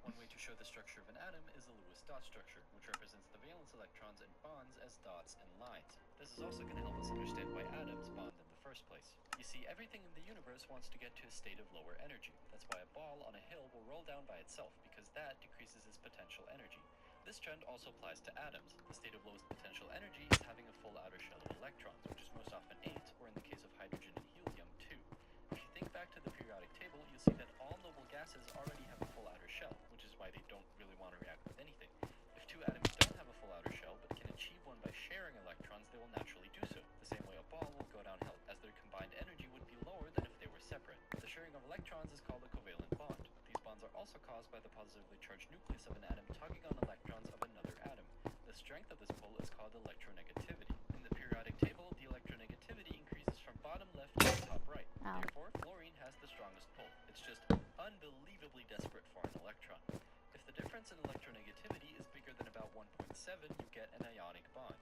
One way to show the structure of an atom is the Lewis dot structure, which represents the valence electrons and bonds as dots and lines. This is also going to help us understand why atoms bond in the first place. You see, everything in the universe wants to get to a state of lower energy. That's why a ball on a hill will roll down by itself, because that decreases its potential energy. This trend also applies to atoms. The state of lowest potential energy is having a full outer shell of electrons, which is most often 8, or in the case of hydrogen and helium, 2. If you think back to the periodic table, you'll see that all noble gases already have a full outer shell, which is why they don't really want to react with anything. If two atoms don't have a full outer shell, but can achieve one by sharing electrons, they will naturally do so. The same way a ball will go downhill, as their combined energy would be lower than if they were separate. The sharing of electrons is called a covalent bond. These bonds are also caused by the positively charged nucleus of an atom tugging on electrons of another atom. The strength of this pull is called electronegativity. In the periodic table, the electronegativity increases from bottom left to top right. Ow. Therefore, fluorine has the strongest pull. It's just unbelievably desperate for an electron. If the difference in electronegativity is bigger than about 1.7, you get an ionic bond.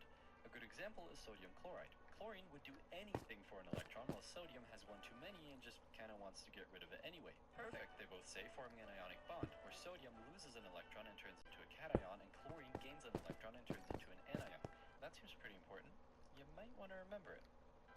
A good example is sodium chloride. Chlorine would do anything for an electron, while sodium has one too many and just kind of wants to get rid of it anyway. Perfect, they both say, forming an ionic bond, where sodium loses an electron and turns into a cation, and chlorine gains an electron and turns into an anion. That seems pretty important. You might want to remember it.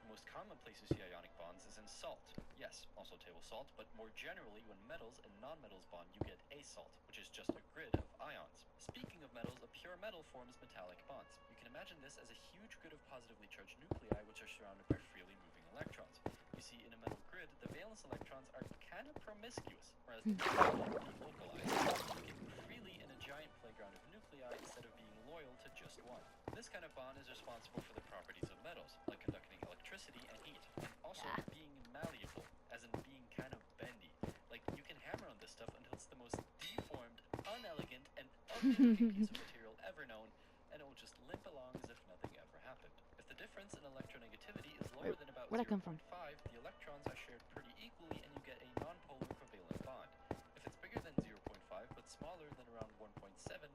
The most common place you see ionic bonds is in salt. Yes, also table salt, but more generally, when metals and nonmetals bond, you get a salt, which is just a grid of ions. Speaking of metals, a pure metal forms metallic bonds. You can imagine this as a huge grid of positively charged nuclei which are surrounded by freely moving electrons. You see, in a metal grid, the valence electrons are kind of promiscuous, whereas the nuclei are delocalized, moving freely in a giant playground of nuclei instead of being loyal to just one. This kind of bond is responsible for the properties of metals, like conducting electricity and heat, and also being malleable, as in being kind of bendy. Like, you can hammer on this stuff until it's the most deformed, unelegant, and ugly-looking piece of material ever known, and it will just limp along as if nothing ever happened. If the difference in electronegativity is lower than about Where'd that come 0.5, from? the electrons are shared pretty equally, and you get a nonpolar covalent bond. If it's bigger than 0.5, but smaller than around 1.7,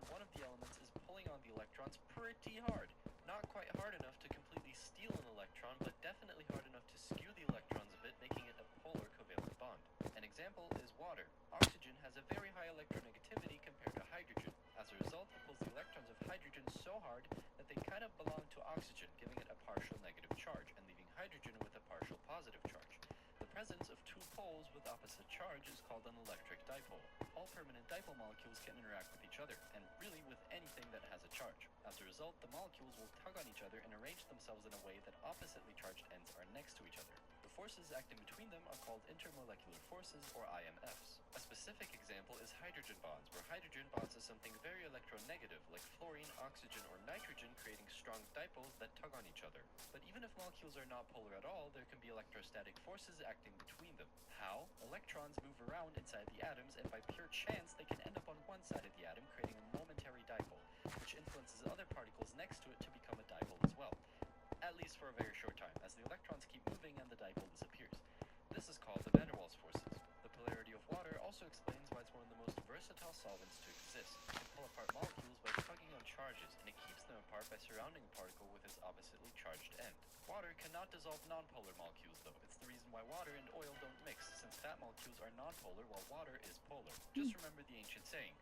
one of the elements is pulling on the electrons pretty hard. Not quite hard enough to completely steal an electron, but definitely hard enough to skew the electrons a bit, making it a polar covalent bond. An example is water. Oxygen has a very high electronegativity compared to hydrogen. As a result, it pulls the electrons of hydrogen so hard that they kind of belong to oxygen, giving it a partial negative charge, and leaving hydrogen with a partial positive charge. The presence of two poles with opposite charge is called an electric dipole. All permanent dipole molecules can interact with each other, and really with anything that has a charge. As a result, the molecules will tug on each other and arrange themselves in a way that oppositely charged ends are next to each other. The forces acting between them are called intermolecular forces, or IMFs. A specific example is hydrogen bonds, where hydrogen bonds to something very electronegative, like fluorine, oxygen, or nitrogen, creating strong dipoles that tug on each other. But even if molecules are not polar at all, there can be electrostatic forces acting between them. How? Electrons move around inside the atoms, and by pure chance, they can end up on one side of the atom, creating a momentary dipole, which influences other particles next to it to become a dipole as well. At least for a very short time, as the electrons keep moving and the dipole disappears. This is called the van der Waals forces. The polarity of water also explains why it's one of the most versatile solvents to exist. It can pull apart molecules by tugging on charges, and it keeps them apart by surrounding a particle with its oppositely charged end. Water cannot dissolve nonpolar molecules, though. It's the reason why water and oil don't mix, since fat molecules are nonpolar while water is polar. Just remember the ancient saying,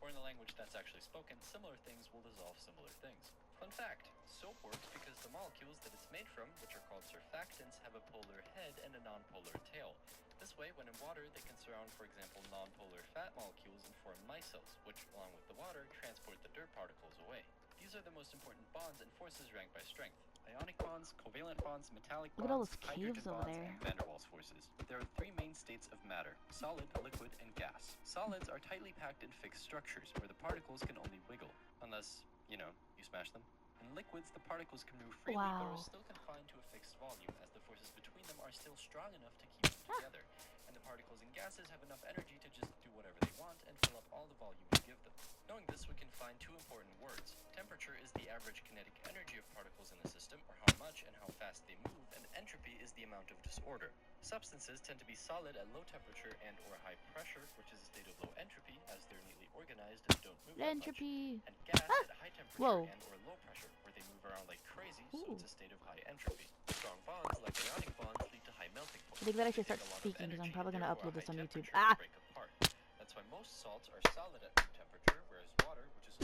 or in the language that's actually spoken, similar things will dissolve similar things. Fun fact, soap works because the molecules that it's made from, which are called surfactants, have a polar head and a nonpolar tail. This way, when in water, they can surround, for example, nonpolar fat molecules and form micelles, which, along with the water, transport the dirt particles away. These are the most important bonds and forces ranked by strength. Ionic bonds, covalent bonds, metallic Look at all bonds, those hydrogen caves over bonds, there. and van der Waals forces. There are three main states of matter: solid, liquid, and gas. Solids are tightly packed in fixed structures, where the particles can only wiggle, unless, you smash them. In liquids, the particles can move freely, but Wow. are still confined to a fixed volume, as the forces between them are still strong enough to keep them together. and the particles in gases have enough energy to just do whatever they want and fill up all the volume you give them. Knowing this, we can find two important words. Temperature is the average kinetic energy of particles in the system, or how much and how fast they move, and entropy is the amount of disorder. Substances tend to be solid at low temperature and or high pressure, which is a state of low entropy, as they're neatly organized and don't move that much, Entropy. and gas at high temperature Whoa. and or low pressure, where they move around like crazy, so Ooh. it's a state of high entropy. Strong bonds, like ionic bonds, lead to high melting points. I think that I They should start take a lot of speaking because I'm energy probably and gonna therefore upload this high on YouTube. temperature to break apart. That's why most salts are solid at room temperature, whereas water, which is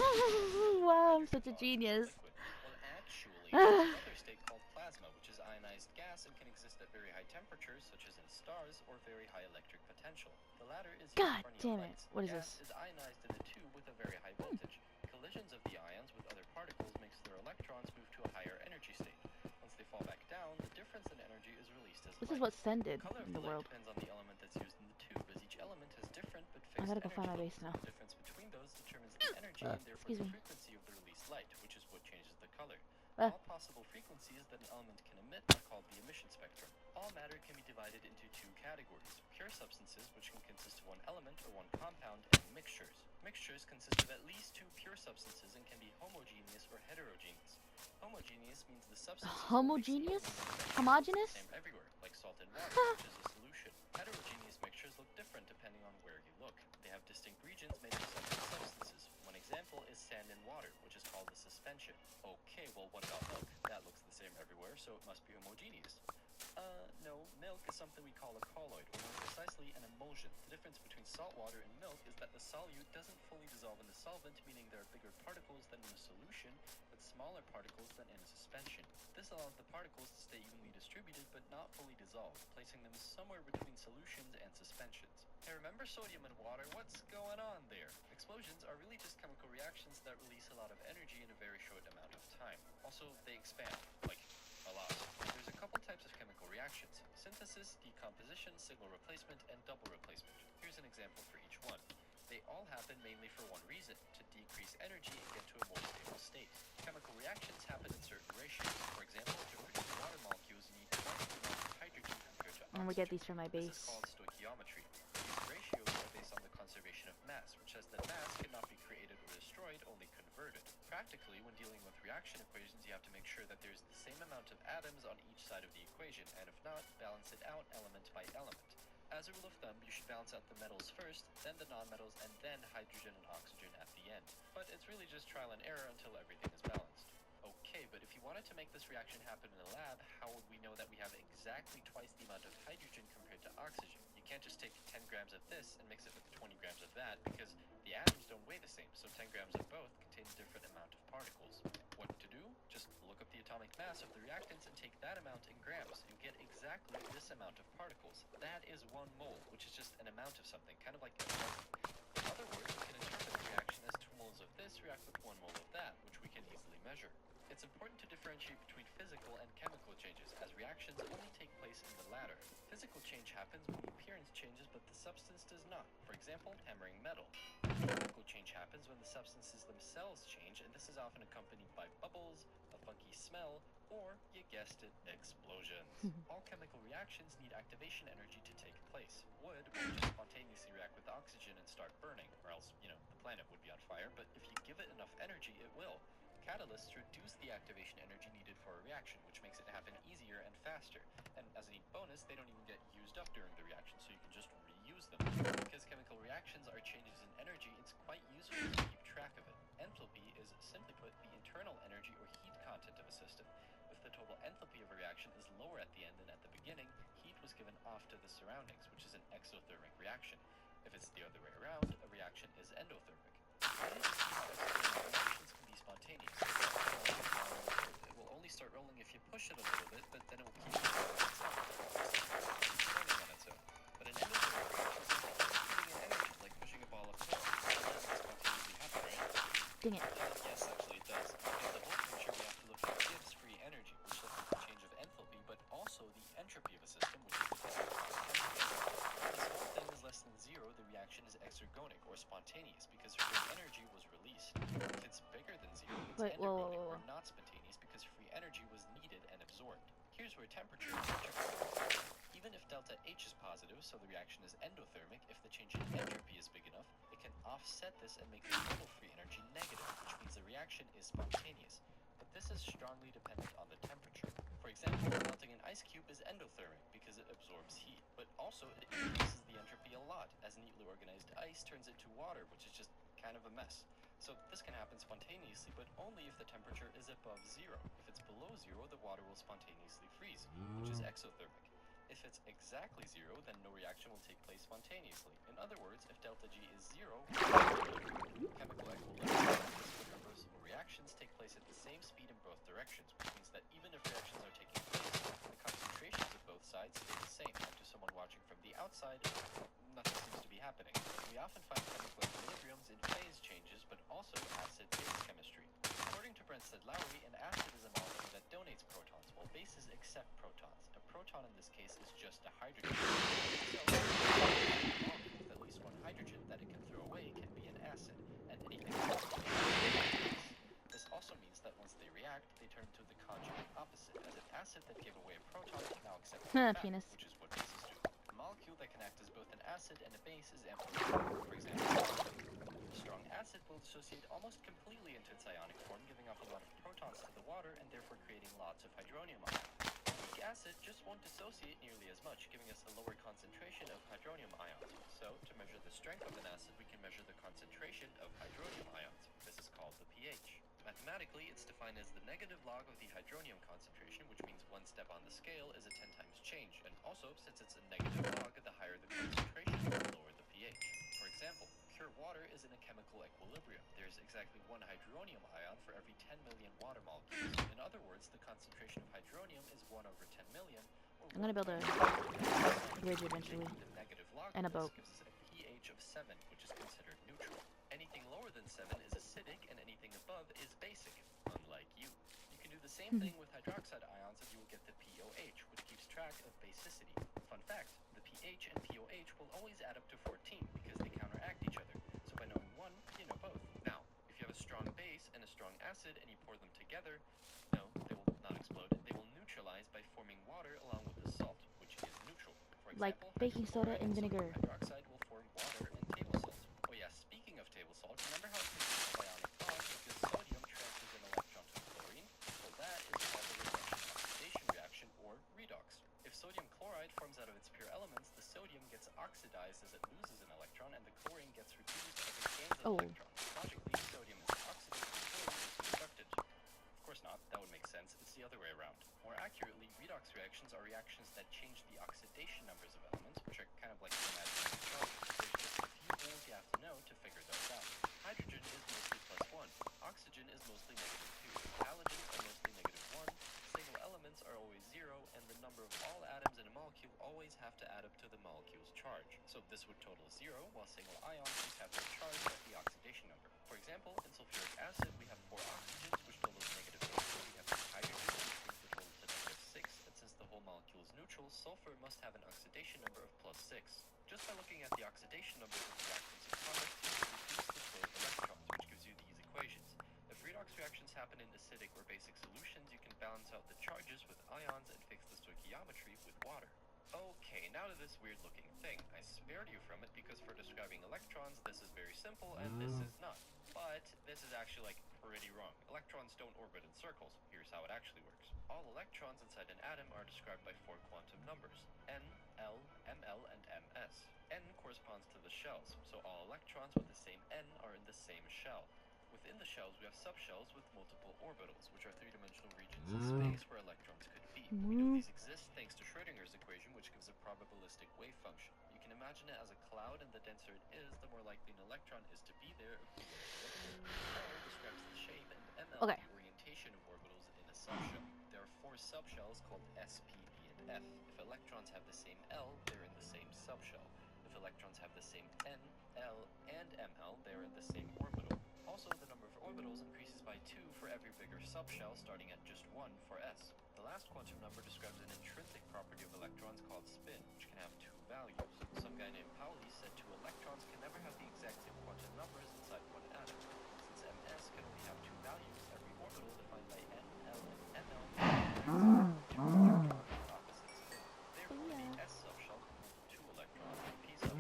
Wow, I'm such a genius. liquid. Well, actually, there's another state called plasma, which is ionized gas and can exist at very high temperatures, such as in stars, or very high electric potential. The latter is used God for neon damn it. lights. What is Gas this? is ionized in the tube with a very high voltage. Collisions of the ions with other particles makes their electrons move to a higher energy state. Once they fall back down, the difference in energy is released as This is light. what Sen did Color of in the light world. depends on the element that's used in the tube, as each element has different but I fixed gotta go energy find my levels. base now. The difference between those determines the energy and therefore Excuse the me. frequency of the released light, which is what changes the color. Ah. All possible frequencies that an element can emit are called the emission spectrum. All matter can be divided into two categories: pure substances, which can consist of one element or one compound, and mixtures. Mixtures consist of at least two pure substances and can be homogeneous or heterogeneous. Homogeneous means the substance Homogeneous? Homogeneous? same everywhere, like salt and water, which is a solution. Heterogeneous mixtures look different depending on where you look. They have distinct regions made of separate substances. One example is sand and water, which is called a suspension. Okay, well, what about milk? That looks the same everywhere, so it must be homogeneous. No, milk is something we call a colloid, or more precisely, an emulsion. The difference between salt water and milk is that the solute doesn't fully dissolve in the solvent, meaning there are bigger particles than in a solution, but smaller particles than in a suspension. This allows the particles to stay evenly distributed, but not fully dissolved, placing them somewhere between solutions and suspensions. Hey, remember sodium and water? What's going on there? Explosions are really just chemical reactions that release a lot of energy in a very short amount of time. Also, they expand, like, a lot. There's a couple types of chemical reactions: synthesis, decomposition, signal replacement, and double replacement. Here's an example for each one. They all happen mainly for one reason: to decrease energy and get to a more stable state. Chemical reactions happen in certain ratios. For example, to produce water molecules, you need twice the amount of hydrogen compared to I'm gonna oxygen. get these from my This is base. called stoichiometry. These ratios are based on the conservation of mass, which says that mass cannot be created or destroyed, only converted. Practically, when dealing with reaction equations, you have to make sure that there's the same amount of atoms on each side of the equation, and if not, balance it out element by element. As a rule of thumb, you should balance out the metals first, then the nonmetals, and then hydrogen and oxygen at the end. But it's really just trial and error until everything is balanced. Okay, but if you wanted to make this reaction happen in a lab, how would we know that we have exactly twice the amount of hydrogen compared to oxygen? You can't just take 10 grams of this and mix it with 20 grams of that, because the atoms don't weigh the same, so 10 grams of both contain a different amount of particles. What to do? Just look up the atomic mass of the reactants and take that amount in grams. You get exactly this amount of particles. That is 1 mole, which is just an amount of something, kind of like a dozen. In other words, we can interpret the reaction as 2 moles of this react with 1 mole of that, which we can easily measure. It's important to differentiate between physical and chemical changes, as reactions only take place in the latter. Physical change happens when the appearance changes but the substance does not. For example, hammering metal. Chemical change happens when the substances themselves change, and this is often accompanied by bubbles, a funky smell, or, you guessed it, explosions. All chemical reactions need activation energy to take place. Wood will just spontaneously react with oxygen and start burning, or else, the planet would be on fire, but if you give it enough energy, it will. Catalysts reduce the activation energy needed for a reaction, which makes it happen easier and faster. And as a neat bonus, they don't even get used up during the reaction, so you can just reuse them. Because chemical reactions are changes in energy, it's quite useful to keep track of it. Enthalpy is, simply put, the internal energy or heat content of a system. If the total enthalpy of a reaction is lower at the end than at the beginning, heat was given off to the surroundings, which is an exothermic reaction. If it's the other way around, a reaction is endothermic. Reactions can be spontaneous. It will only start rolling if you push it a little bit, but then it will keep rolling on itself. Turning on its own. But an endothermic reaction is keeping in energy, like pushing a ball of coal. That doesn't spontaneously happen, right? Dang it. Yes, actually it does. In the whole picture, we have to look at Gibbs free energy, which looks at the change of enthalpy, but also the entropy of a system, which is the If this whole thing is less than 0, the reaction is exergonic, or spontaneous, because free energy was released. If it's bigger than 0, it's Wait, endergonic, whoa. or not spontaneous, because free energy was needed and absorbed. Here's where temperature and entropy come in. Even if delta H is positive, so the reaction is endothermic. If the change in entropy is big enough, it can offset this and make the total free energy negative, which means the reaction is spontaneous. But this is strongly dependent on the temperature. For example, melting an ice cube is endothermic because it absorbs heat, but also it increases the entropy a lot, as neatly organized ice turns into water, which is just kind of a mess. So this can happen spontaneously, but only if the temperature is above zero. If it's below zero, the water will spontaneously freeze, which is exothermic. If it's exactly zero, then no reaction will take place spontaneously. In other words, if delta G is zero, chemical equilibrium, irreversible reactions take place at the same speed in both directions, which means that even if reactions are taking place, the concentrations of both sides stay the same, and to someone watching from the outside, nothing seems to be happening. We often find chemical equilibriums in phase changes, but also acid-base chemistry. According to Brensted-Lowry, an acid is a molecule that donates protons, while bases accept protons. A proton in this case is just a hydrogen. So, a molecule with at least one hydrogen that it can throw away can be an acid, and anything else can be a base. This also means that once they react, they turn to the conjugate opposite, as an acid that gave away a proton can now accept it back, Penis. which is what bases do. A molecule that can act as both an acid and a base is amplified. For example, a strong acid will dissociate almost completely into its ionic form, giving off a lot of protons to the water and therefore creating lots of hydronium ions. A weak acid just won't dissociate nearly as much, giving us a lower concentration of hydronium ions. So, to measure the strength of an acid, we can measure the concentration of hydronium ions. This is called the pH. Mathematically, it's defined as the negative log of the hydronium concentration, which means one step on the scale is a 10 times change, and also, since it's a negative log, the higher the concentration, the lower the pH. For example, pure water is in a chemical equilibrium. There's exactly one hydronium ion for every 10 million water molecules. In other words, the concentration of hydronium is 1 over 10 million, or I'm gonna build a bridge eventually. the negative log And of a this boat. gives us a pH of 7, which is considered neutral. Anything lower than 7 is acidic, and anything above is basic, unlike you. You can do the same thing with hydroxide ions, and you will get the POH, which keeps track of basicity. Fun fact, the pH and POH will always add up to 14 because they counteract each other. So by knowing one, you know both. Now, if you have a strong base and a strong acid and you pour them together, no, they will not explode. They will neutralize by forming water along with the salt, which is neutral. For Like example, baking soda hydrochloride and sodium vinegar. hydroxide will form water and table salt. Oh yeah, speaking of table salt, remember how it consists of ionic bonds because sodium transfers an electron to chlorine? Well, that is called the reduction-oxidation reaction, or redox. If sodium chloride forms out of its pure elements, the sodium gets oxidized as it loses an electron, and the chlorine gets reduced as it gains an electron. Logically, sodium is oxidated and chlorine is reducted. Of course not, that would make sense. It's the other way around. More accurately, redox reactions are reactions that change the oxidation numbers of elements, which are kind of like the imaginary charges. There's just a few rules you have to know to figure those out. Hydrogen is mostly +1. Oxygen is mostly -2. Halogens are mostly -1. Single elements are always 0, and the number of all atoms in a molecule always have to add up to the molecule's charge. So this would total 0, while single ions just have their charge as the oxidation number. For example, in sulfuric acid, we have 4 oxygens, which totals -8. We have 2 hydrogens, which brings the total to -6. And since the whole molecule is neutral, sulfur must have an oxidation number of +6. Just by looking at the oxidation numbers of reactants and products, you can reduce the flow of electrons, which gives you these equations. If redox reactions happen in acidic or basic solutions, you can balance out the charges with ions and fix the stoichiometry with water. Okay, now to this weird-looking thing. I spared you from it because for describing electrons, this is very simple, and this is not. But this is actually, like, pretty wrong. Electrons don't orbit in circles. Here's how it actually works. All electrons inside an atom are described by 4 quantum numbers: n, l, ml, and ms. N corresponds to the shells, so all electrons with the same n are in the same shell. Within the shells, we have subshells with multiple orbitals, which are 3-dimensional regions in space where electrons could be. We know these exist thanks to Schrödinger's equation, which gives a probabilistic wave function. You can imagine it as a cloud, and the denser it is, the more likely an electron is to be there if we were to look for it. L describes the shape, and ml Okay. the orientation of orbitals in a subshell. There are 4 subshells called s, p, d, and f. If electrons have the same L, they're in the same subshell. If electrons have the same n, l, and ml, they're in the same orbital. Also, the number of orbitals increases by 2 for every bigger subshell, starting at just 1 for s. The last quantum number describes an intrinsic property of electrons called spin, which can have 2 values. Some guy named Pauli said 2 electrons can never have the exact same quantum numbers inside one atom. Since ms can only have 2 values, every orbital defined by n, l, and ml has 2 electron opposite spin. Therefore, the s subshell can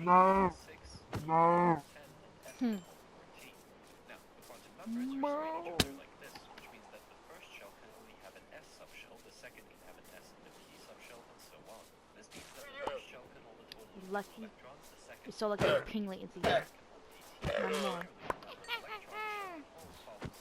6, No. 10, and F Hmm. can hold 14. Now, the quantum numbers are straight each other like this, which means that the first shell can only have an S subshell, the second can have an S and a P subshell, and so on. This means that the first shell can hold a total of 2 Lucky. electrons, the second You're so lucky with ping latency. can hold 18. Not anymore. Clearly, the number of electrons a shell can hold follows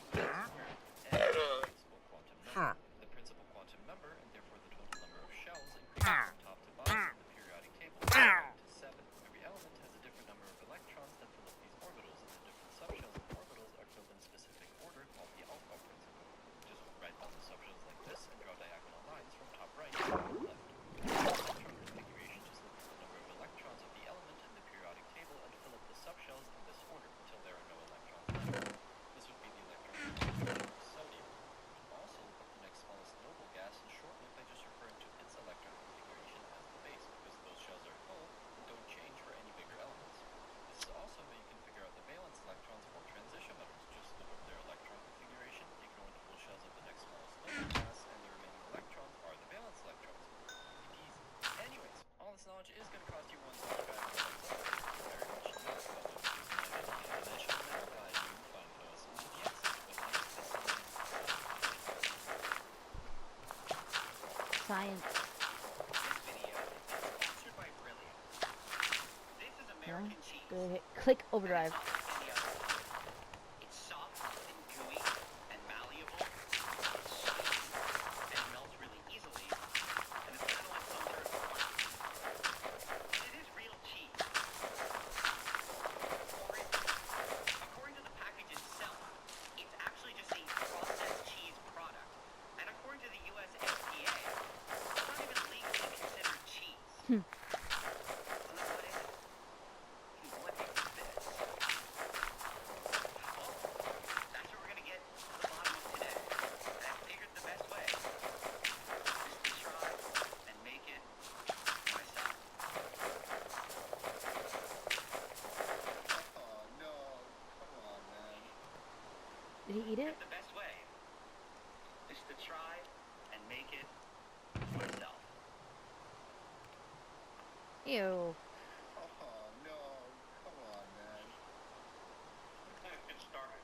the law of Newton's square, and the principal quantum number. The principal quantum number, and therefore the total number of shells, increases from top to bottom in the periodic table, from 1 to 7. Every element has a different number of electrons that fill up these orbitals, and the different subshells and orbitals are filled in specific order called the alpha principle. Just write down the subshells like this and draw diagonal lines from top right to bottom left. Electron configuration, just look at the number of electrons of the element in the periodic table and fill up the subshells in this order until there are no electrons left. This would be the electron configuration of sodium. Also look up the next smallest noble gas and shorten it by just referring to its electron configuration as the base, because those shells are full and don't change for any bigger elements. This is also how you can figure out the valence electrons for transition metals. Just look up their electron configuration, take no individual shells of the next smallest noble gas, and the remaining electrons are the valence electrons. Easy peasy. Anyways, all this knowledge is going to cost you one subscriber. Very much not covered. And I shall now guide you, fine fellows, into the answers for the next assignment. Science. This video is sponsored by Brilliant. This is American cheese. Go ahead. Click overdrive. It's unlike any other product. It's soft and gooey and malleable. It's sweet and it melts really easily. And it's kind of like some sort of art. And it is real cheese. According to the package itself, it's actually just a processed cheese product. And according to the US FDA, it's not even legally considered cheese. So then what is it? What is this? Well, that's what we're gonna get to the bottom of today. And I figured the best way is to try and make it myself. Oh no, come on, man. Did he eat it? The best way is to try and make it myself. Ew. Oh no, come on, man. Good start.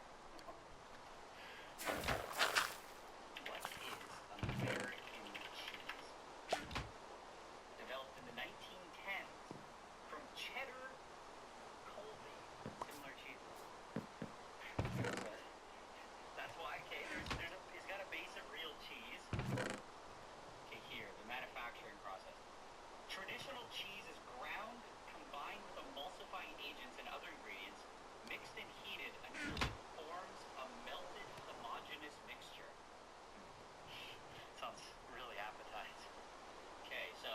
What is American cheese? Developed in the 1910s from cheddar, Colby, similar cheeses. That's why, okay, it's got a base of real cheese. Okay, here, the manufacturing process. Traditional cheese is ground, combined with emulsifying agents and other ingredients, mixed and heated until it forms a melted, homogeneous mixture. Sounds really appetizing. Okay, so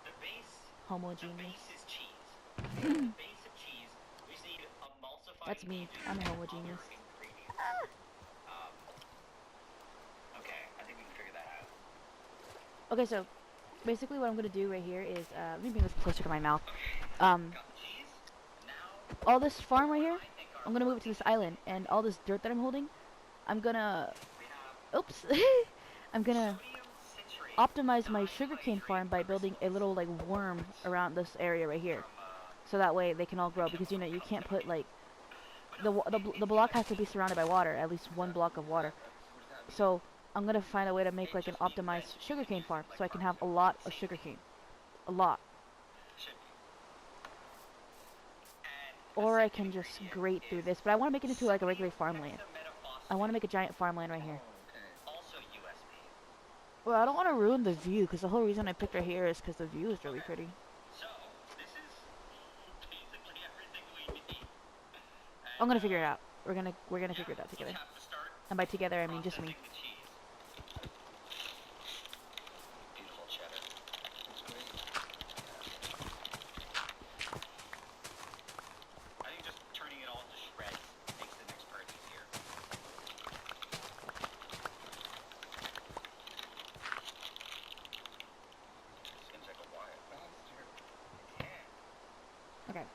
the base Homogeneous. is cheese. The base of cheese, we just need emulsifying That's me. agents I'm and homogeneous. other ingredients. Okay, I think we can figure that out. Okay, so basically what I'm gonna do right here is let me bring this closer to my mouth. Got the cheese. Now All this farm right here, I think our I'm gonna move it to this island, and all this dirt that I'm holding, I'm gonna, we have oops, I'm gonna sodium citrate optimize my sugarcane farm by building a little like worm around this area right here, so that way they can all grow. Because you know you can't put like the block has to be surrounded by water, at least one block of water. So I'm gonna find a way to make like an optimized sugarcane farm, so I can have a lot of sugarcane, a lot. should be. And Or I can just grate through this, but I want to make it into like a regular farmland. I want to make a giant farmland right here. Okay. also USB. Well, I don't want to ruin the view, because the whole reason I picked right here is because the view is really pretty. So this is basically everything we need. I'm gonna figure it out. We're gonna figure it out together. Have to start And by together, I mean just me. processing the cheese. Beautiful cheddar. That's great. I think just turning it all into shreds makes the next part easier. It's gonna take a while. Faster. Yeah. Okay.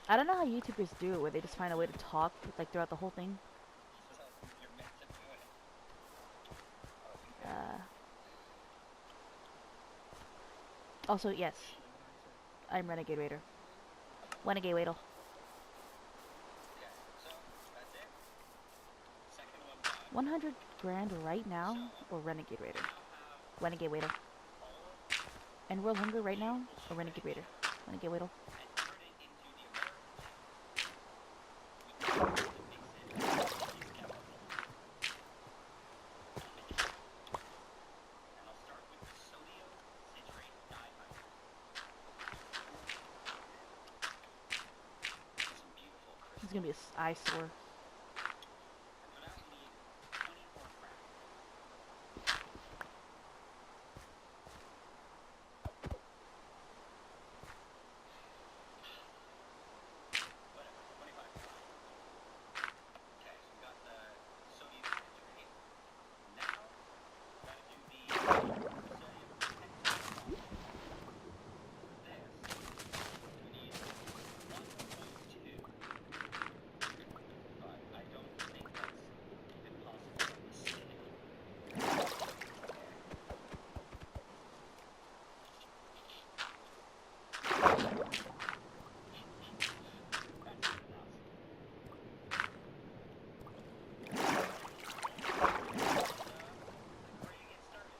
I don't know how YouTubers do it, where they just find a way to talk like throughout the whole thing. This is how you're meant to do it. Also, yes, I'm Renegade Raider. Renegade Waddle. Okay, so that's it. Second one done. 100 grand right now, or Renegade Raider? Now have Renegade Waddle. all of And World Hunger right now, or Renegade Raider? Renegade Waddle. and turn it into the American flag. We have to mix it with these chemicals. And I'll start with the sodium citrate dihydrate. Some beautiful crystals. It's gonna be a eyesore. And for that we need 24 grams. Whatever, 25 is fine. Okay, so we got the sodium citrate. Now, gotta do the sodium hexaconazole. For this, we need 1.2. But I don't think that's even possible in acidity. That's good enough. Ready to get started.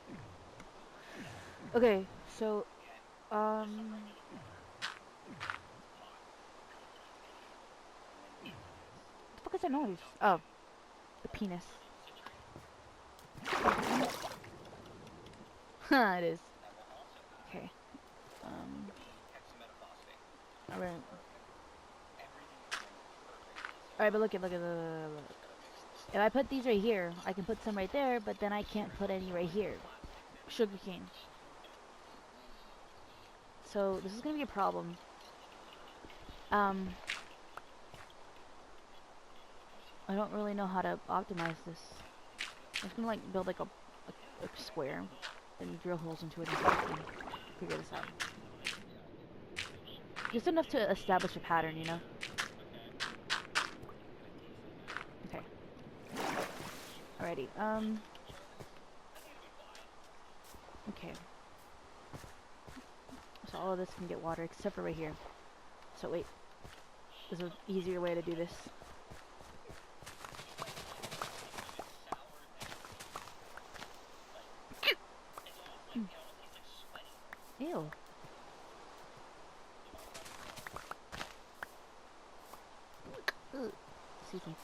Okay, so, Again, um, what the fuck is that noise? Oh, the penis. Huh, it is. that will also add Okay. hexametaphosphate. Alright. Everything is going perfect. Alright, but look. If I put these right here, I can put some right there, but then I can't put any right here. Sugarcane. So, this is gonna be a problem. I don't really know how to optimize this. I'm just gonna like build like a square and drill holes into it and figure this out. Just enough to establish a pattern, you know? Okay. Alrighty, okay. So all of this can get water except for right here. So wait. There's an easier way to do this. Ew. Ugh. Excuse me.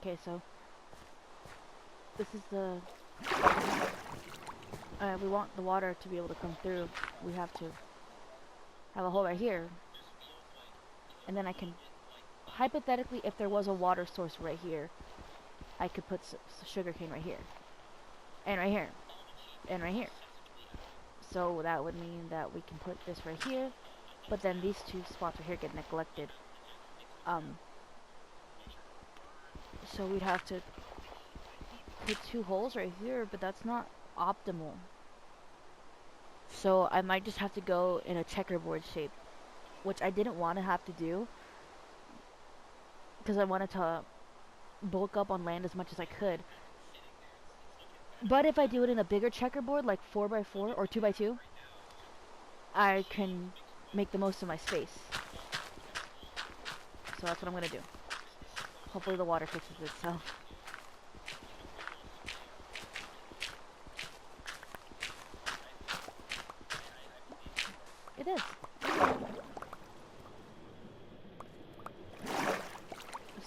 Okay, so this is the we want the water to be able to come through. We have to have a hole right here, and then I can hypothetically, if there was a water source right here, I could put sugarcane right here, and right here, and right here. So that would mean that we can put this right here, but then these two spots right here get neglected. So we'd have to put two holes right here, but that's not optimal. So I might just have to go in a checkerboard shape, which I didn't want to have to do because I wanted to bulk up on land as much as I could. But if I do it in a bigger checkerboard, like 4x4 or 2x2, I can make the most of my space. So that's what I'm gonna do. Hopefully the water fixes itself. It is.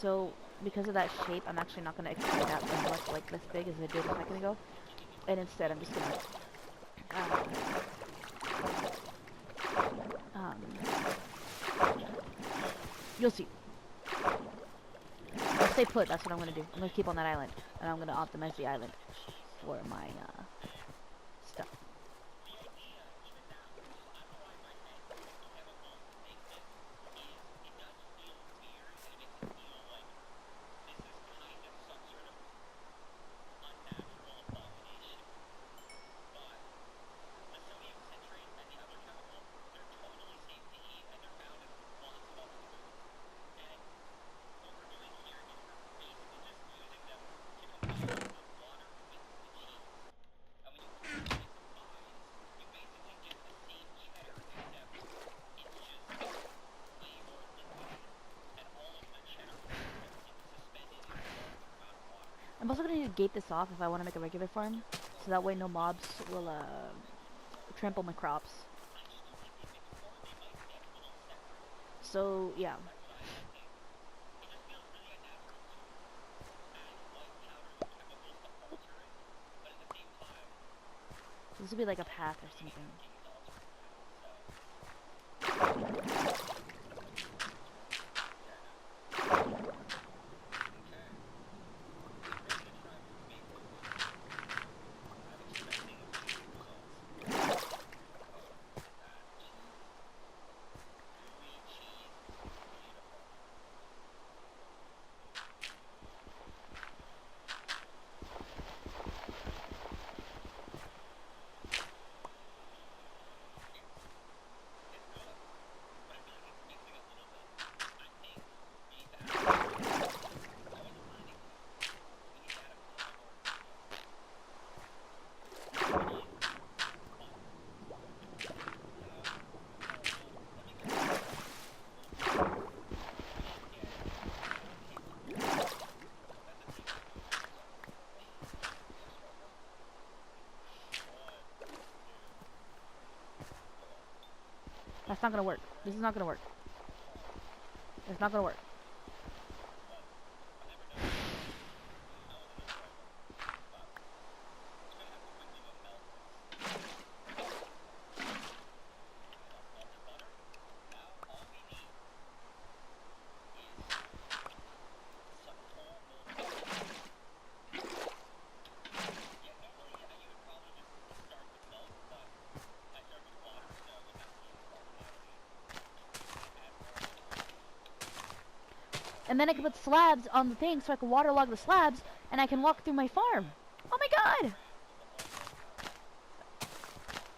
So, because of that shape, I'm actually not gonna extend that as much like this big as I did a second ago. And instead, I'm just gonna you'll see. I'll stay put, that's what I'm gonna do. I'm gonna keep on that island. And I'm gonna optimize the island for my stuff. I'm also gonna need to gate this off if I want to make a regular farm, so that way no mobs will trample my crops. So yeah. This would be like a path or something. That's not gonna work. This is not gonna work. It's not gonna work. And then I can put slabs on the thing so I can waterlog the slabs and I can walk through my farm. Oh my god!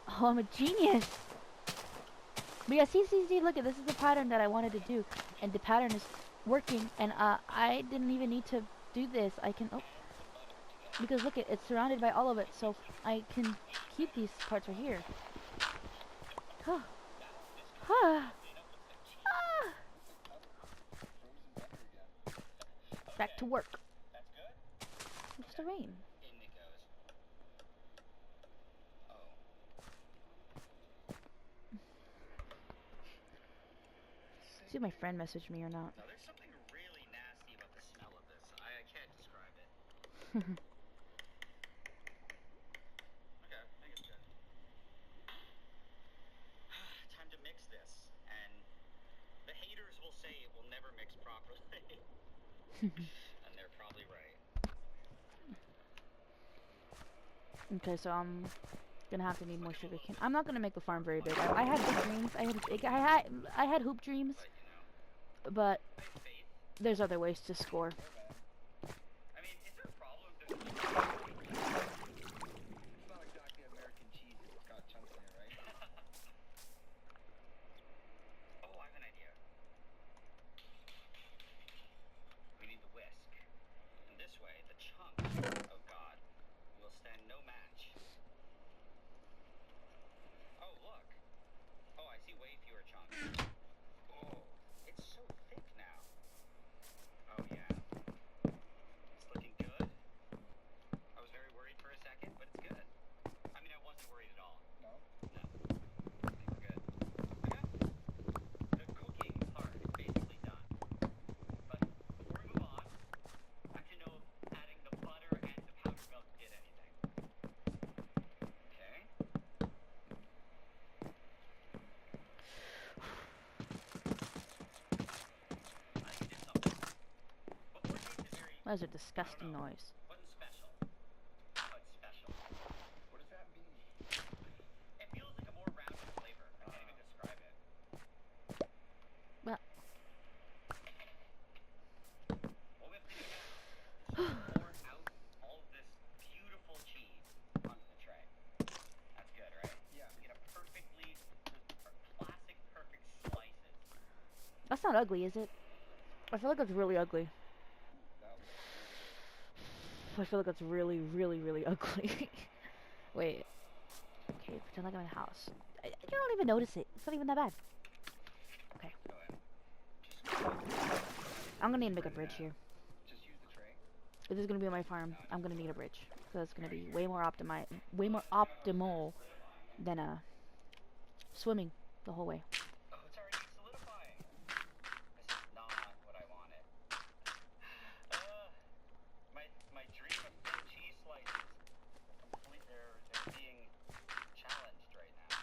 Oh, I'm a genius! But yeah, see, look, this is the pattern that I wanted to do. And the pattern is working, and I didn't even need to do this. I can, oh, because look, it's surrounded by all of it, so I can keep these parts right here. Huh. Huh. Ah. Back to work. It's just the rain. See if my friend messaged me or not. Now, there's something really nasty about the smell of this. I can't describe it. Okay, I think it's good. Time to mix this, and the haters will say it will never mix properly. And they're probably right. Okay, so I'm gonna have to need more sugar cane. I'm not gonna make the farm very big. I had big dreams. I had hoop dreams, but there's other ways to score. I mean, is there a problem if there's It's not exactly American cheese. It's got chunks in it, right? Oh, I have an idea. We need the whisk. And this way, the chunks, oh god, will stand no match. Oh, look. Oh, I see way fewer chunks. Oh, it's so thick now. Oh, yeah. It's looking good. I was very worried for a second, but it's good. I mean, I wasn't worried at all. No? No. I think we're good. Okay. The cooking part is basically done. But before we move on, I have to know if adding the butter and the powdered milk did anything. Okay. I think it did something. What we're doing is very... That was a disgusting noise. Wasn't special. But special. What does that mean? It feels like a more rounded flavor. I can't even describe it. Well, What we have to do now is pour out all of this beautiful cheese onto the tray. That's good, right? Yeah. You get a perfectly, classic perfect slices. that's not ugly, is it? I feel like that's really ugly. That looks I feel like that's really, really, really ugly. Wait. Okay, pretend like I'm in a house. You don't even notice it. It's not even that bad. Okay. Go ahead. I'm gonna need to make a bridge here. Just use the tray. If this is gonna be on my farm, I'm gonna need a bridge. So it's gonna be way more optimal than swimming the whole way. Oh, it's already solidifying. This is not what I wanted. My dream of thin cheese slices. They're being challenged right now.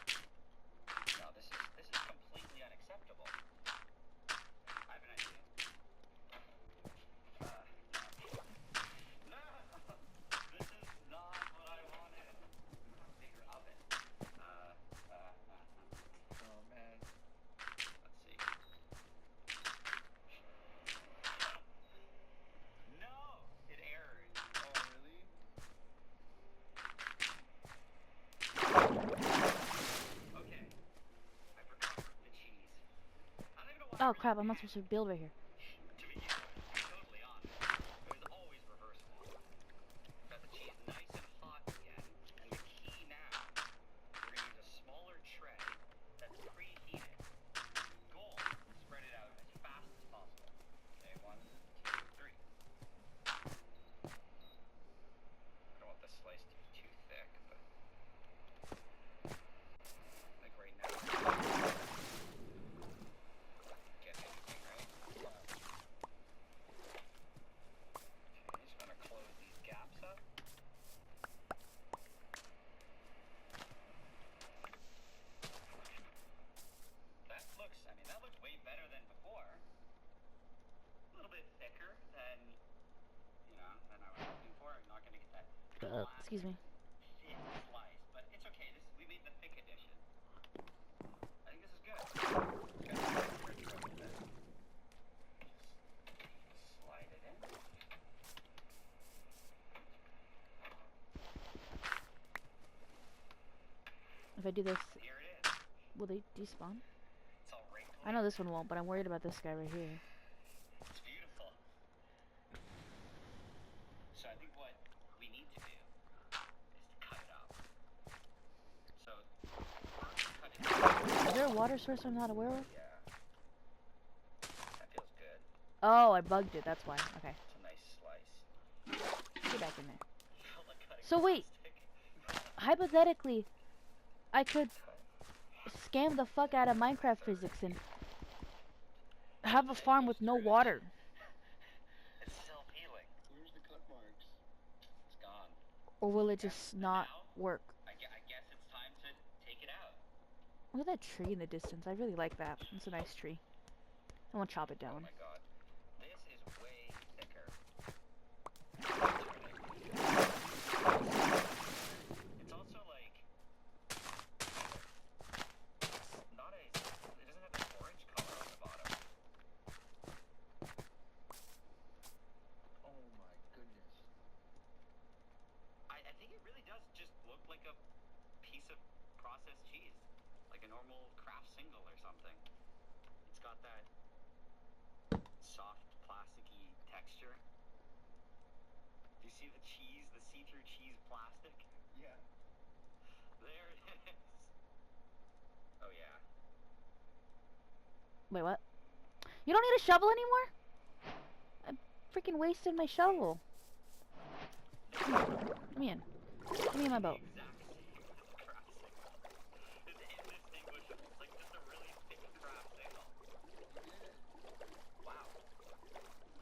No, this is completely unacceptable. I have an idea. No, this is not what I wanted. Bigger oven. Oh man. Let's see. No, it errored. Oh really? Okay, I've recovered the cheese. I don't even know why. Oh crap! I'm not supposed to build right here. To be totally honest, it was always reversible. Got the cheese nice and hot again, and the key now, we're gonna use a smaller tray that's preheated. Goal, spread it out as fast as possible. Okay, 1, 2, 3. I don't want the slice to be too thick, but like right now. Get anything right? Okay, just gonna close these gaps up. That looks way better than before. A little bit thicker than, than I was looking for. I'm not gonna get that Excuse me. thin slice, but it's okay. We made the thick edition. I think this is good. Slide it in. If I do this, Here it is. will they despawn? It's all wrinkly. I know this one won't, but I'm worried about this guy right here. It's beautiful. So I think what we need to do is to cut it up. So first cut it. Is there a water source I'm not aware of? Yeah. That feels good. Oh, I bugged it. That's why. Okay, It's a nice slice. get back in there. Felt like cutting So wait. plastic. Hypothetically, I could scam the fuck out of Minecraft physics and have a farm with no water. It's self-healing. Where's the cut marks? It's gone. Or will it just not work? I guess it's time to take it out. Look at that tree in the distance. I really like that. It's a nice tree. I won't chop it Oh down. my god. This is way thicker. It's also like not a. It doesn't have an orange color on the bottom. Oh my goodness. I think it really does just look like a piece of processed cheese, like a normal Kraft single or something. It's got that soft, plasticky texture. Do you see the cheese, the see-through cheese plastic? Yeah. There it is. Oh yeah. Wait, what? You don't need a shovel anymore? I freaking wasted my shovel. Let me in. Give me my boat. Exact same Kraft single. It's indistinguishable. It's like just a really thick Kraft single. Wow.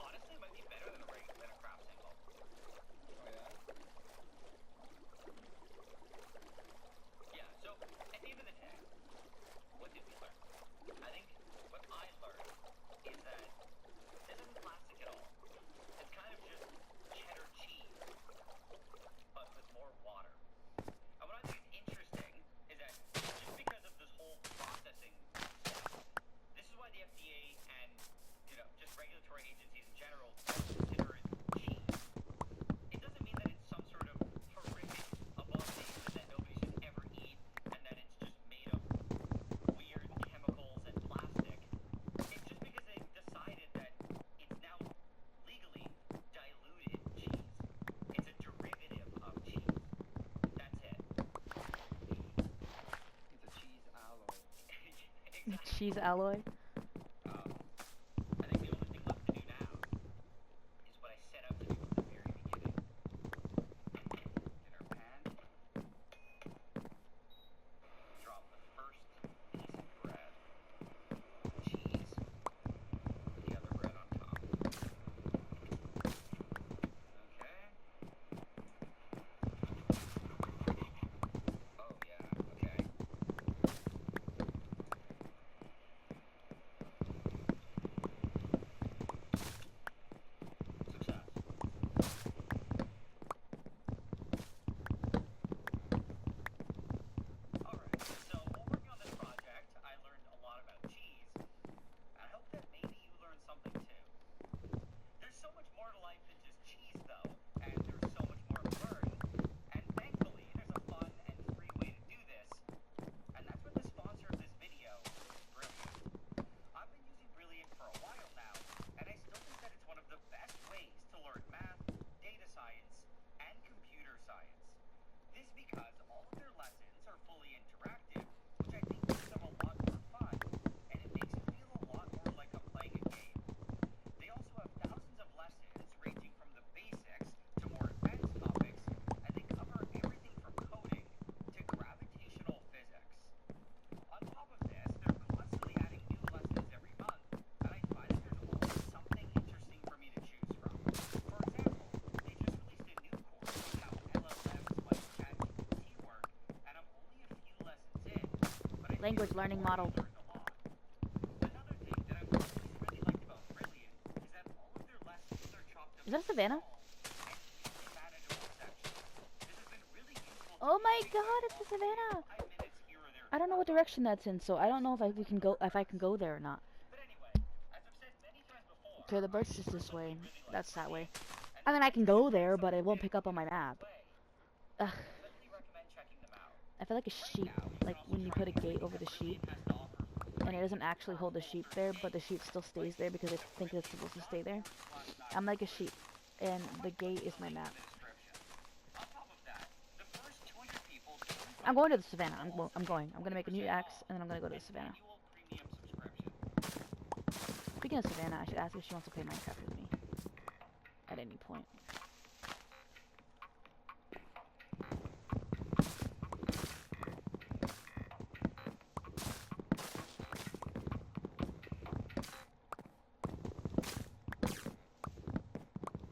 Honestly, it might be better than a Kraft single. Oh yeah? Yeah, so at the end of the day, what did we learn? I think what I learned is that this isn't plastic at all. It's kind of just cheddar cheese, but with more water. And what I think is interesting is that just because of this whole processing step, this is why the FDA and just regulatory agencies in general don't consider it cheese. It doesn't mean that it's some sort of horrific abomination that nobody should ever eat and that it's just made of weird chemicals and plastic. It's just because they decided that it's now legally diluted cheese. It's a derivative of cheese. That's it. It's a cheese alloy. Exactly. Cheese alloy. I think the only thing left to do now is what I set out to do from the very beginning. Language learning model. Another thing that I've always really liked about Brilliant is that all of their lessons are chopped up Is that a savannah? into manageable sections. This has been really useful to Oh my me god, it's a savannah! 5 minutes here or there. I don't know what direction that's in, so I don't know if we can go if I can go there or not. But anyway, as I've said many times before, Okay, the birch is I this way. personally really like That's that way. Brilliant, I mean, I can go there, but it won't pick up on my map. Ugh. I highly recommend checking them out. I feel like a sheep, like when you put a gate over the sheep, and it doesn't actually hold the sheep there, but the sheep still stays there because I think it's supposed to stay there. I'm like a sheep, and the gate is my map. On top of that, the first 200 people I'm going to the savannah. I'm going. I'm gonna make a new axe, and then I'm gonna go to the savannah. annual premium subscription. Speaking of savannah, I should ask if she wants to play Minecraft with me at any point.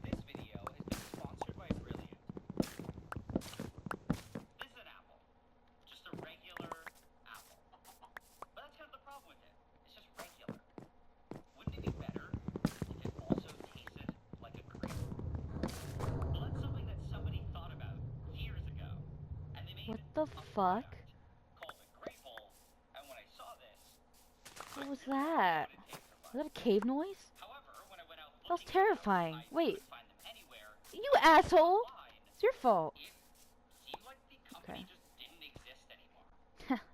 This video has been sponsored by Brilliant. This is an apple. Just a regular apple. But that's kind of the problem with it. It's just regular. Wouldn't it be better if it also tasted like a grape? Well, that's something that somebody thought about years ago. And they made What the a fuck? product called the Grapeful. And when I saw this, What was that? Was that a cave noise? however, when I went out That was looking for them, terrifying. I Wait, couldn't find them anywhere you asshole! online. It's your fault. It seemed like the company Okay. just didn't exist anymore.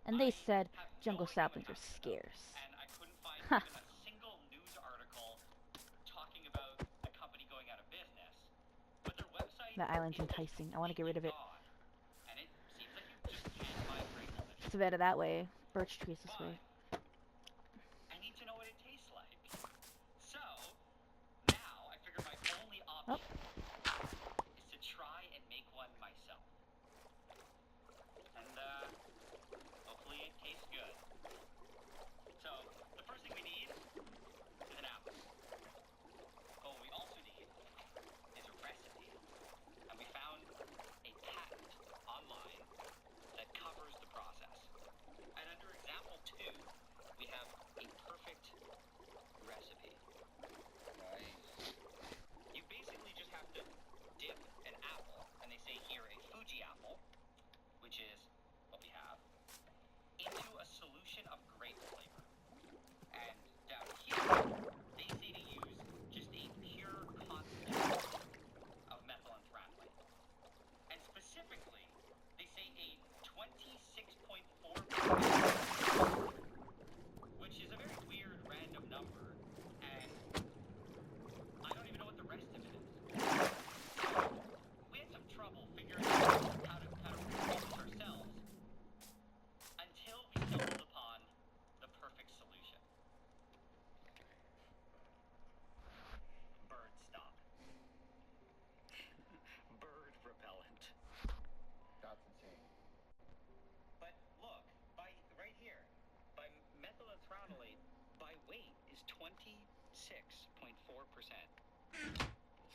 And they said I have jungle no idea what saplings are happened to them, scarce. and I couldn't find Huh. even a single news article talking about a company going out of business. But their website That island's is just enticing. I want to get rid of it. gone. And it seems like you just can't buy Grateful anymore. Savannah that way. Birch trees this way. I need to know what it tastes like. So, now I figure my only option is to try and make one myself. And, hopefully it tastes good. So, the first thing we need is an apple. But what we also need is a recipe. And we found a patent online that covers the process. And under example 2, we have a perfect recipe. Nice. You basically just have to dip an apple, and they say here a Fuji apple, which is what we have, into a solution of grape flavor. And down here, they say to use just a pure constant of methylenthranolate. And specifically, they say a 26.4%, which is a very weird random number, and I don't even know what the rest of it is. We had some trouble figuring out how to produce this ourselves until we stumbled upon the perfect solution. Bird stop. Bird repellent. That's insane. But look, right here, by methylenthranolate, by weight is 26.4%.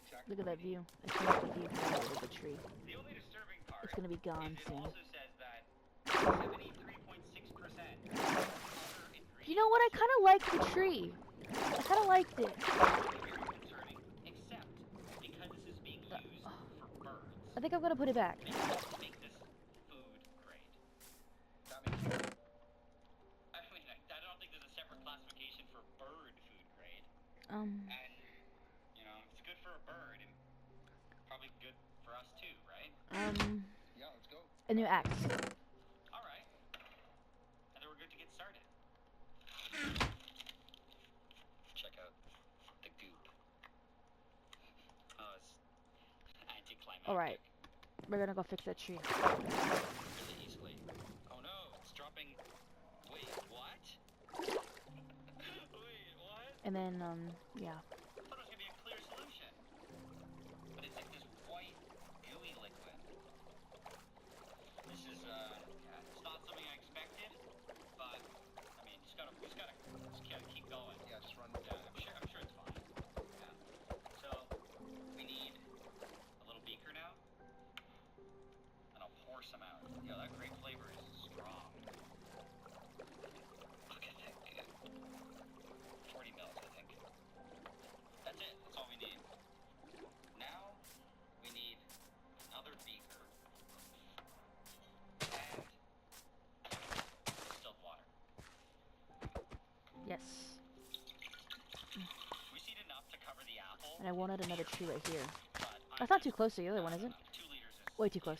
Exactly. Look at that view. I can't the view because of the tree. The only disturbing part It's gonna be gone is it soon. also says that 73.6% other ingredients. You know what? I kind of liked the tree. I kind of liked it. Very concerning, except because this is being used for birds. I think I'm gonna put it back. Make this food grade. That makes sense. I mean, I don't think there's a separate classification for bird food grade. Um, And, you know, if it's good for a bird, and probably good for us too, right? Yeah, let's go. a new axe. Alright. And then we're good to get started. Check out the goop. Oh, it's anticlimactic. Alright. We're gonna go fix that tree. Really easily. Oh no, it's dropping. Wait, what? Wait, what? And then, yeah. I thought it was gonna be a clear solution. But it's like this white, gooey liquid. This is, it's not something I expected, but, I mean, just gotta keep going. Yeah, just run. Yeah, I'm sure it's fine. Yeah. So, we need a little beaker now, and I'll pour some out. Yeah, that grape flavor is strong. Yes. We seed enough to cover the apple. And I wanted another tree right here. But That's not too close to the other one, is it? 2 liters is Way too close.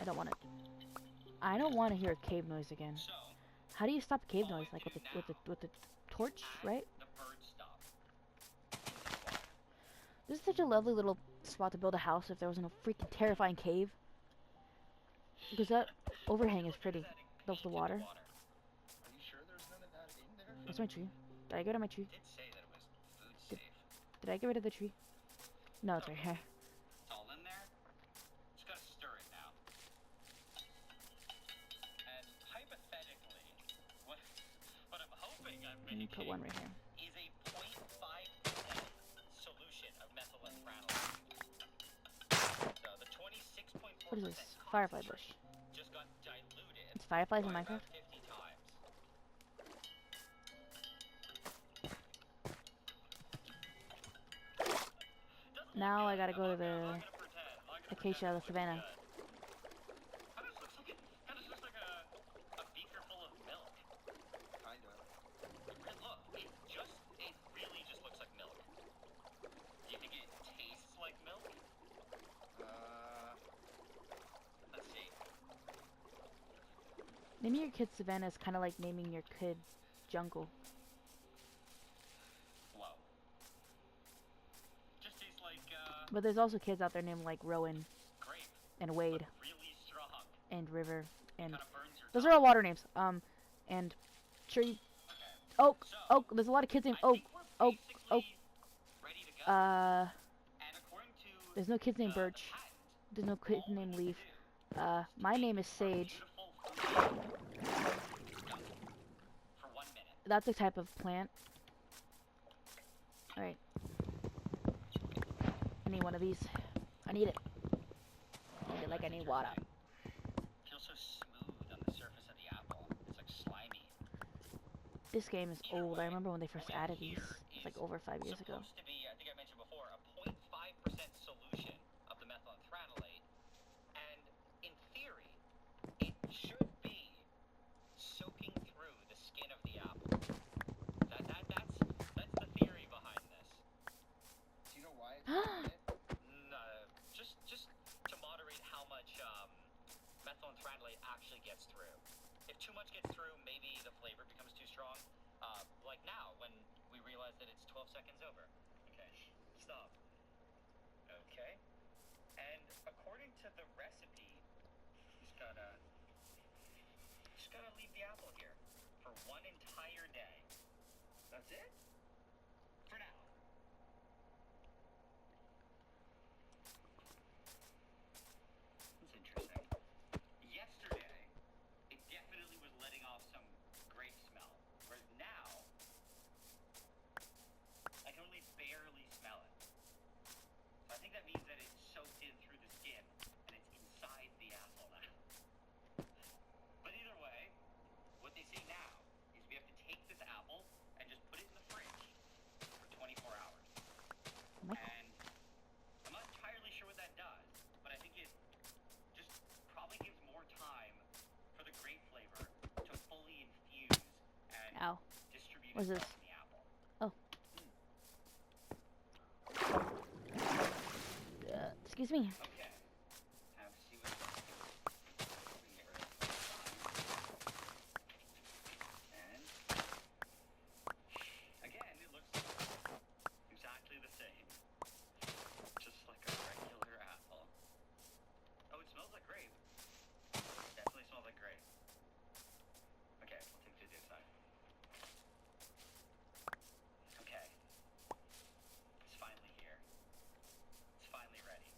I don't want it. I don't want to hear a cave noise again. So, How do you stop cave all noise? we Like have with to the do with the torch, add right? the bird stop. This is such a lovely little spot to build a house if there wasn't a freaking terrifying cave. Because that overhang is pretty. Of the water. Are you sure there's none of that in there? What's my tree? Did I get rid of my tree? It did say that it was food safe. Did I get rid of the tree? No, it's right here. It's all in there. Just gotta stir it now. And hypothetically, what I'm hoping I'm Let me making put one right here. is a 0.5% solution of methylphenolate. So the 26.4% What is this? Firefly bush. just got diluted It's fireflies in by Minecraft? about 50 times. Doesn't Now look I good. gotta go to I'm the not gonna pretend. I'm not gonna Acacia, pretend the it looks savannah. good. Kinda looks like a beaker full of milk. Kinda. And look, it really just looks like milk. Do you think it tastes like milk? Let's see. Naming your kid Savannah is kind of like naming your kid Jungle. Whoa. Just tastes like, But there's also kids out there named like Rowan grape, and Wade but really strong. and River and Kinda burns your those tongue. are all water names. And Tree, Oak, So, Oak. There's a lot of kids named I Oak. think we're Oak, Oak. basically ready to go. Uh, And according to there's no kids named the Birch. patent, There's no kid all we named need to Leaf. do My name is our Sage. beautiful food go for 1 minute. That's a type of plant. Alright. I need one of these. I need it. I need it like I need water. Feels so smooth on the surface of the apple. It's like slimy. This game is Either old. I way, remember when they first what we have added these. here It's like is over 5 years ago. supposed to be, I think I mentioned before, a 0.5% solution of the methylphenolate. And in theory, it should be soaking through the skin of the apple. That's the theory behind this. Do you know why it's doing it? No, just to moderate how much methylphenolate actually gets through. If too much gets through, maybe the flavor becomes too strong. Like now, when we realize that it's 12 seconds over. Okay, stop. Okay. And according to the recipe, just gotta leave the apple here for 1 entire day. That's it? For now. That's interesting. Yesterday, it definitely was letting off some grape smell, whereas now, I can only barely smell it. So I think that means that it's soaked in through the skin, and it's inside the apple now. But either way, what they say now is we have to take this apple and just put it in the fridge for 24 hours. My- And I'm not entirely sure what that does, but I think it just probably gives more time for the grape flavor to fully infuse and Ow. distribute What is itself this? in the apple. Excuse me. Okay. Time to see what we can get rid of the slime. And again, it looks exactly the same. Just like a regular apple. Oh, it smells like grape. Definitely smells like grape. Okay, we'll take it to the inside. Okay. It's finally here. It's finally ready.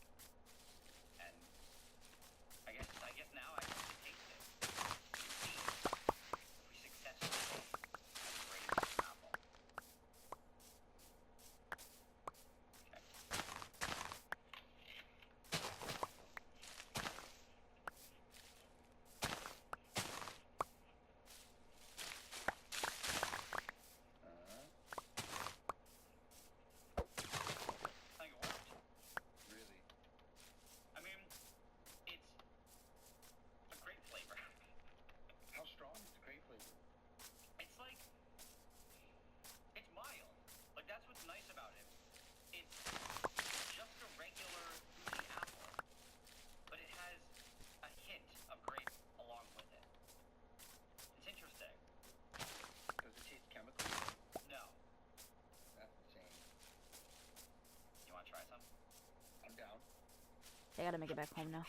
I gotta make it back home now.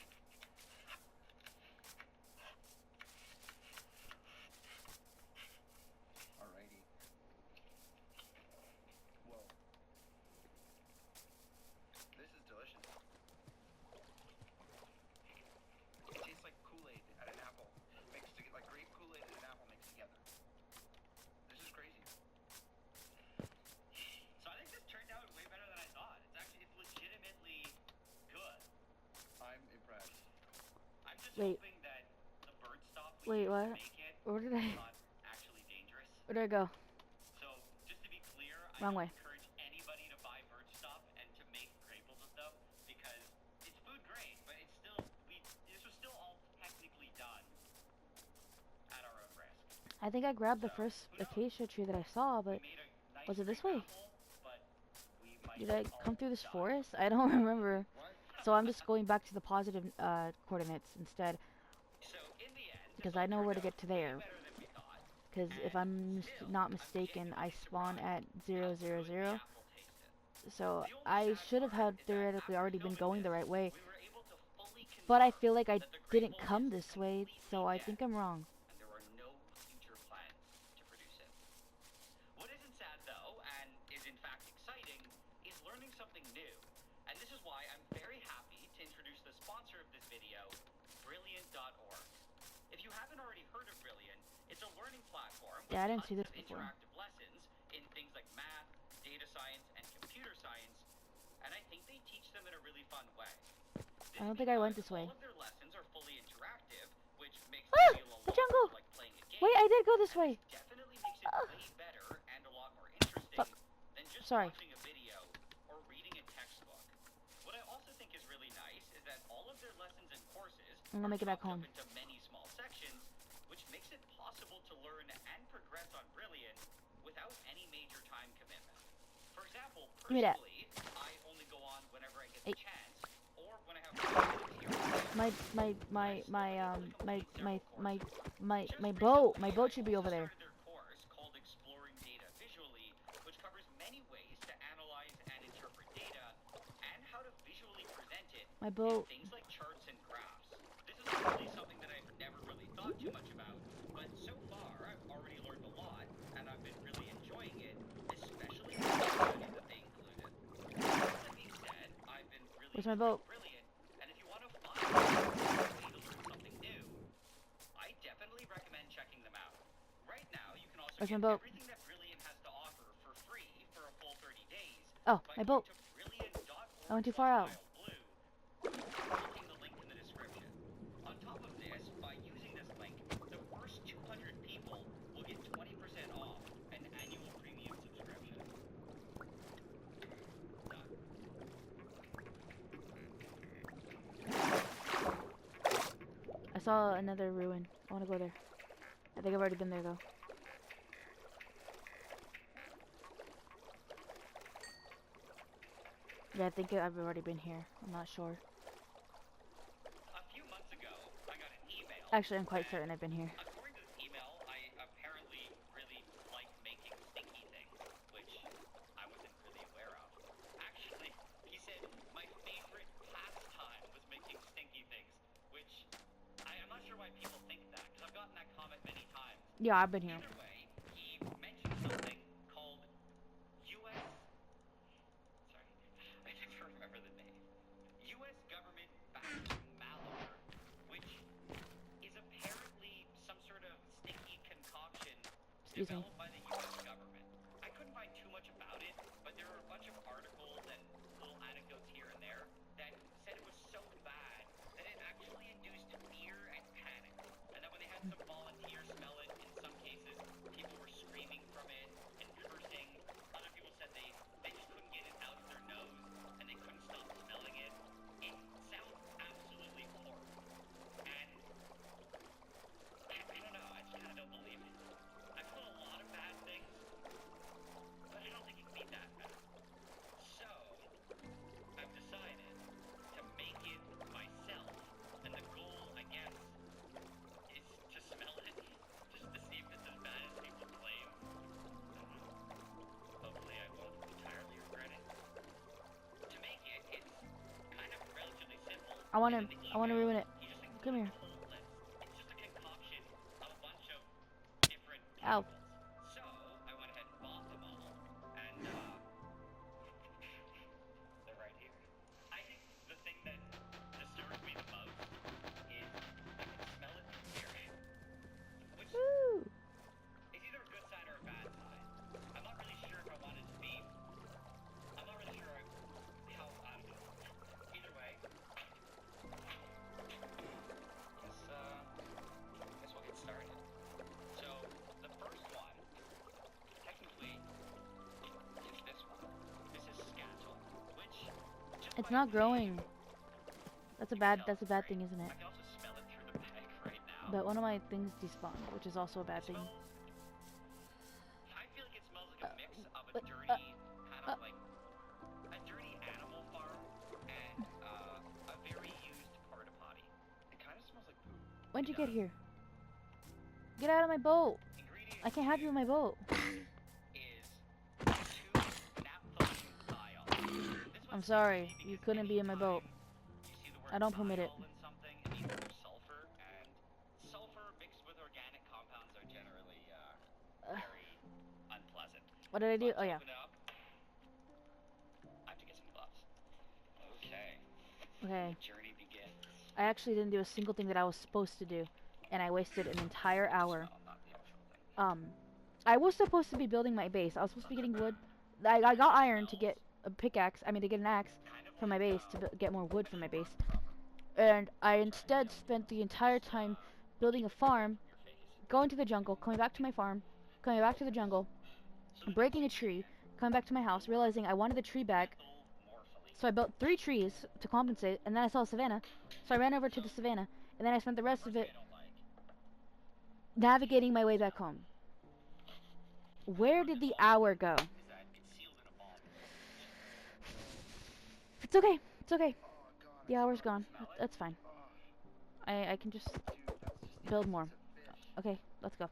Alrighty. Whoa. This is delicious. It tastes like Kool-Aid and an apple mixed together, like grape Kool-Aid and an apple mixed together. This is crazy. So I think this turned out way better than I thought. It's legitimately good. I'm impressed. I'm just Wait. hoping that the bird stop Wait, we used what? to make it Where did is I? not actually dangerous. Where did I go? So just to be clear, Wrong I way. don't encourage anybody to buy bird stop and to make graples with them because it's food grade, but it's still this was still all technically done at our own risk. I think I grabbed the So, first who knows? acacia tree that I saw, but We made a nice was it this grape way? apple, but we might did I all come through this die. forest? I don't remember. What? So I'm just going back to the positive coordinates instead, So in the end, this because all I know turned where to out get to way there. better than we thought. Because if I'm not mistaken, I spawn at 000. So I should have had theoretically already been going the right way. But I feel like I didn't come this way, so I think I'm wrong. And there are no future plans to produce it. What isn't sad though, and is in fact exciting, is learning something new. And this is why I'm very happy to introduce the sponsor of this video, Brilliant.org. If you haven't already heard of Brilliant, it's a learning platform with Yeah, I didn't see tons this of before. interactive lessons in things like math, data science, and computer science, and I think they teach them in a really fun way. This I don't is think I went because this way. All of their lessons are fully interactive, which makes Ah! them feel a The lot jungle! more like playing a game. Wait, I did go this way! Definitely makes it Ah! way better and a lot more interesting Fuck. than just Sorry. watching a video or reading a textbook. What I also think is really nice is that all of their lessons and courses I'm gonna are make it back chopped home. up into many small sections, which makes it possible to learn and progress on Brilliant without any major time commitment. For example, Give me that. personally, I only go on whenever I get Hey. the chance, or when I have 5 minutes here. My boat should be over there. Started their course called Exploring Data Visually, which covers many ways to analyze and interpret data and how to visually present it My in boat. things like charts and graphs. This is actually something that I've never really thought too much about, but so far I've already learned a lot and I've been really enjoying it, especially the study that they included. That being said, I've been really Where's my boat? Brilliant, and if you want to find a way to learn something new, I definitely recommend checking them out. Right now, you can also Where's get my boat? everything that Brilliant has to offer for free for a full 30 days. Oh, by my going boat. to brilliant.org/dialblue. I went too far out. Clicking the link in the description. On top of this, by using this link, the first 200 people will get 20% off an annual premium subscription. Done. I saw another ruin. I want to go there. I think I've already been there though. Yeah, I think I've already been here. I'm not sure. A few months ago, I got an email. Actually, I'm quite that, certain I've been here. According to this email, I apparently really like making stinky things, which I wasn't really aware of. Actually, he said my favorite pastime was making stinky things, which I'm not sure why people think that, because I've gotten that comment many times. Yeah, I've been here. Either way, he mentioned something called U.S. Sorry, I never remember the name. U.S. government-backed malware, which is apparently some sort of stinky concoction Excuse me. developed by the U.S. government. I couldn't find too much about it, but there were a bunch of articles and little anecdotes here and there that said it was so bad that it actually induced fear and panic. And that when they had some volunteers smell it, in some cases, people were screaming from it and cursing. Other people said they just couldn't get it out of their nose and they couldn't stop smelling it. It sounds absolutely horrible. And I don't know, I just kind of don't believe it. I've heard a lot of bad things, but I don't think it can be that bad. I wanna ruin it. He just Come here. included a whole list. It's just a concoction of a bunch of different Ow. chemicals. So I went ahead and bought them all, and they're right here. I think the thing that disturbs me the most is I can smell it from here, which Woo! is either a good sign or a bad sign. I'm not really sure if I want it to be. I'm not really sure how I'm doing. Either way, guess we'll get started. So the first one, technically, is this one. This is Scatol, which just It's by not its growing. name, That's a you can bad tell it's thing, green. isn't it? I can also smell it through the bag right now. But one of my things despawned, which is also a bad thing. I feel like it smells like a mix of a but, dirty, kind of like a dirty animal farm and a very used porta potty. It kind of smells like poop. When'd you It get does. here? Get out of my boat! Ingredient I can't have you in my boat. is 2 naphthalene thiol. This I'm one's sorry, tricky you because couldn't be in my boat. anytime you see the word I don't permit it. thiol in something, it means there's sulfur, and sulfur mixed with organic compounds are generally very unpleasant. What did I do? Let's Oh yeah. open it up. I have to get some gloves. Okay. Okay. Journey begins. I actually didn't do a single thing that I was supposed to do, and I wasted an entire hour. Smell, not the actual thing. I was supposed to be building my base. I was supposed to be getting wood. I got iron to get a pickaxe. I mean, to get an axe for my base to get more wood for my base. And I instead spent the entire time building a farm, going to the jungle, coming back to my farm, coming back to the jungle, breaking a tree, coming back to my house, realizing I wanted the tree back. So I built 3 trees to compensate, and then I saw a savannah. So I ran over to the savannah, and then I spent the rest of it navigating my way back home. Where did the hour go? Is that it's sealed in a bomb. It's okay. It's okay. The hour's gone. That's fine. I can just build more. Okay, let's go.